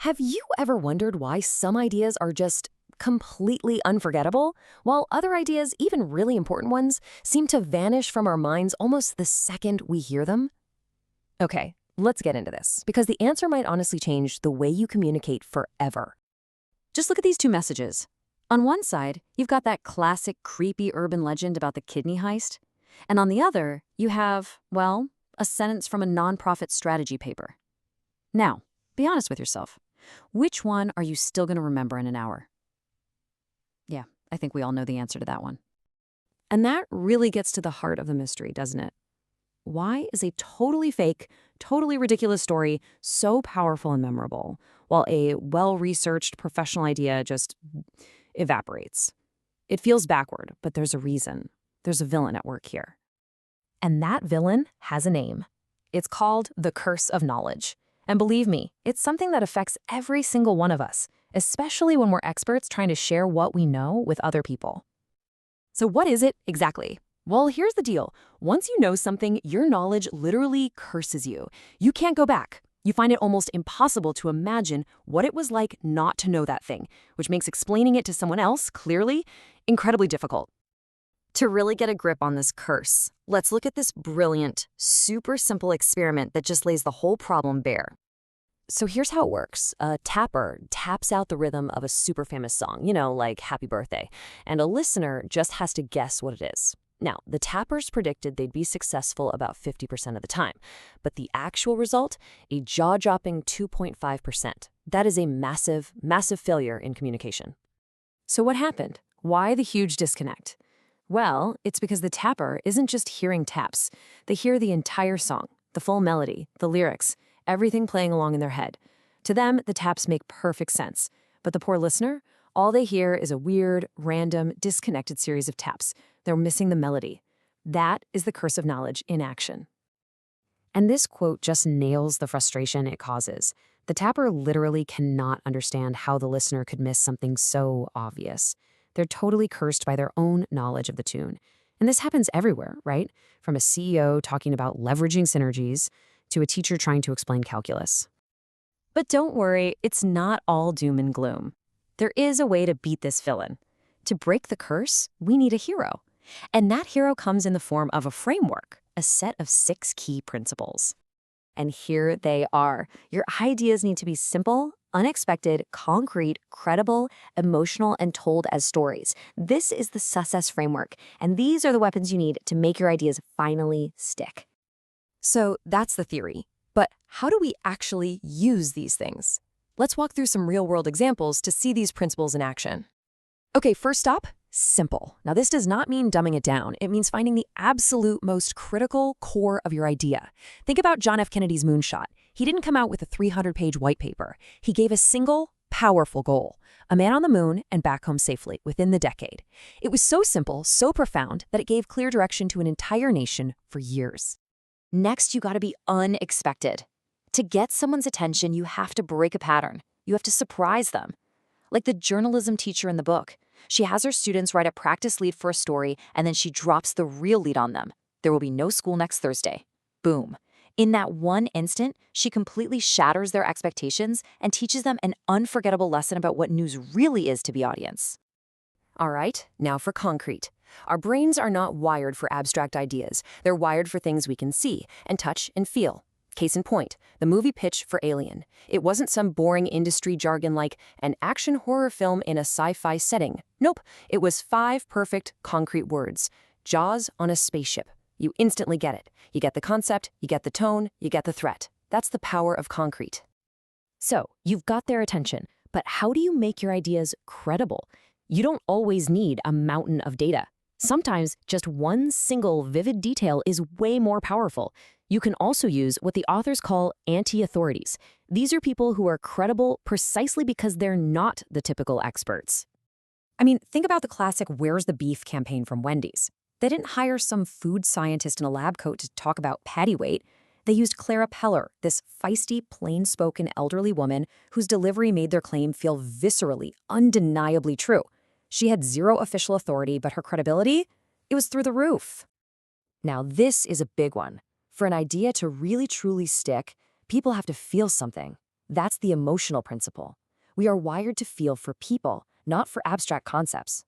Have you ever wondered why some ideas are just completely unforgettable, while other ideas, even really important ones, seem to vanish from our minds almost the second we hear them? Okay, let's get into this, because the answer might honestly change the way you communicate forever. Just look at these two messages. On one side, you've got that classic creepy urban legend about the kidney heist, and on the other, you have, well, a sentence from a nonprofit strategy paper. Now, be honest with yourself. Which one are you still going to remember in an hour? Yeah, I think we all know the answer to that one. And that really gets to the heart of the mystery, doesn't it? Why is a totally fake, totally ridiculous story so powerful and memorable, while a well-researched professional idea just evaporates? It feels backward, but there's a reason. There's a villain at work here. And that villain has a name. It's called the curse of knowledge. And believe me, it's something that affects every single one of us, especially when we're experts trying to share what we know with other people. So what is it exactly? Well, here's the deal. Once you know something, your knowledge literally curses you. You can't go back. You find it almost impossible to imagine what it was like not to know that thing, which makes explaining it to someone else clearly incredibly difficult. To really get a grip on this curse, let's look at this brilliant, super simple experiment that just lays the whole problem bare. So here's how it works. A tapper taps out the rhythm of a super famous song, like Happy Birthday, and a listener just has to guess what it is. Now, the tappers predicted they'd be successful about 50% of the time, but the actual result, a jaw-dropping 2.5%. That is a massive, massive failure in communication. So what happened? Why the huge disconnect? Well, it's because the tapper isn't just hearing taps. They hear the entire song, the full melody, the lyrics, everything playing along in their head. To them, the taps make perfect sense. But the poor listener, all they hear is a weird, random, disconnected series of taps. They're missing the melody. That is the curse of knowledge in action. And this quote just nails the frustration it causes. The tapper literally cannot understand how the listener could miss something so obvious. They're totally cursed by their own knowledge of the tune. And this happens everywhere, right? From a CEO talking about leveraging synergies to a teacher trying to explain calculus. But don't worry, it's not all doom and gloom. There is a way to beat this villain. To break the curse, we need a hero. And that hero comes in the form of a framework, a set of 6 key principles. And here they are. Your ideas need to be simple, unexpected, concrete, credible, emotional, and told as stories. This is the success framework, and these are the weapons you need to make your ideas finally stick. So that's the theory. But how do we actually use these things? Let's walk through some real-world examples to see these principles in action. Okay, first stop, simple. Now, this does not mean dumbing it down. It means finding the absolute most critical core of your idea. Think about John F. Kennedy's moonshot. He didn't come out with a 300-page white paper. He gave a single, powerful goal: a man on the moon and back home safely within the decade. It was so simple, so profound, that it gave clear direction to an entire nation for years. Next, you gotta be unexpected. To get someone's attention, you have to break a pattern. You have to surprise them. Like the journalism teacher in the book. She has her students write a practice lead for a story, and then she drops the real lead on them. There will be no school next Thursday. Boom. In that one instant, she completely shatters their expectations and teaches them an unforgettable lesson about what news really is to the audience. All right, now for concrete. Our brains are not wired for abstract ideas. They're wired for things we can see and touch and feel. Case in point, the movie pitch for Alien. It wasn't some boring industry jargon like an action horror film in a sci-fi setting. Nope, it was 5 perfect, concrete words. Jaws on a spaceship. You instantly get it. You get the concept, you get the tone, you get the threat. That's the power of concrete. So, you've got their attention, but how do you make your ideas credible? You don't always need a mountain of data. Sometimes just one single vivid detail is way more powerful. You can also use what the authors call anti-authorities. These are people who are credible precisely because they're not the typical experts. I mean, think about the classic "Where's the Beef" campaign from Wendy's. They didn't hire some food scientist in a lab coat to talk about patty weight. They used Clara Peller, this feisty, plain-spoken elderly woman whose delivery made their claim feel viscerally, undeniably true. She had zero official authority, but her credibility, it was through the roof. Now, this is a big one. For an idea to really truly stick, people have to feel something. That's the emotional principle. We are wired to feel for people, not for abstract concepts.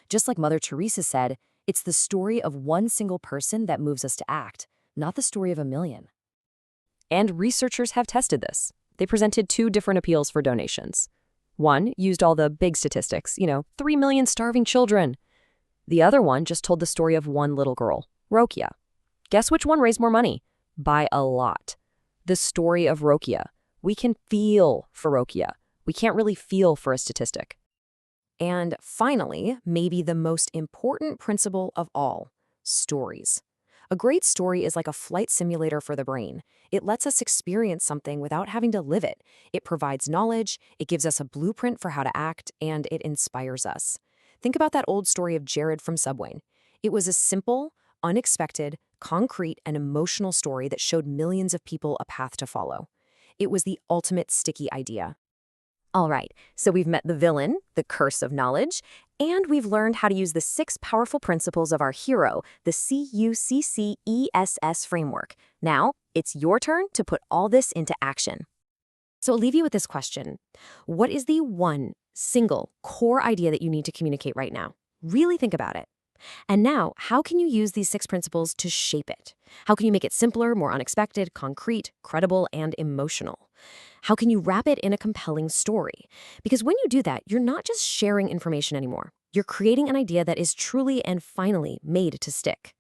Just like Mother Teresa said, it's the story of one single person that moves us to act, not the story of a million. And researchers have tested this. They presented 2 different appeals for donations. One used all the big statistics, 3 million starving children. The other one just told the story of one little girl, Rokia. Guess which one raised more money? By a lot. The story of Rokia. We can feel for Rokia. We can't really feel for a statistic. And finally, maybe the most important principle of all, stories. A great story is like a flight simulator for the brain. It lets us experience something without having to live it. It provides knowledge, it gives us a blueprint for how to act, and it inspires us. Think about that old story of Jared from Subway. It was a simple, unexpected, concrete, and emotional story that showed millions of people a path to follow. It was the ultimate sticky idea. All right, so we've met the villain, the curse of knowledge, and we've learned how to use the 6 powerful principles of our hero, the CUCCESS framework. Now, it's your turn to put all this into action. So I'll leave you with this question. What is the one single core idea that you need to communicate right now? Really think about it. And now, how can you use these 6 principles to shape it? How can you make it simpler, more unexpected, concrete, credible, and emotional? How can you wrap it in a compelling story? Because when you do that, you're not just sharing information anymore. You're creating an idea that is truly and finally made to stick.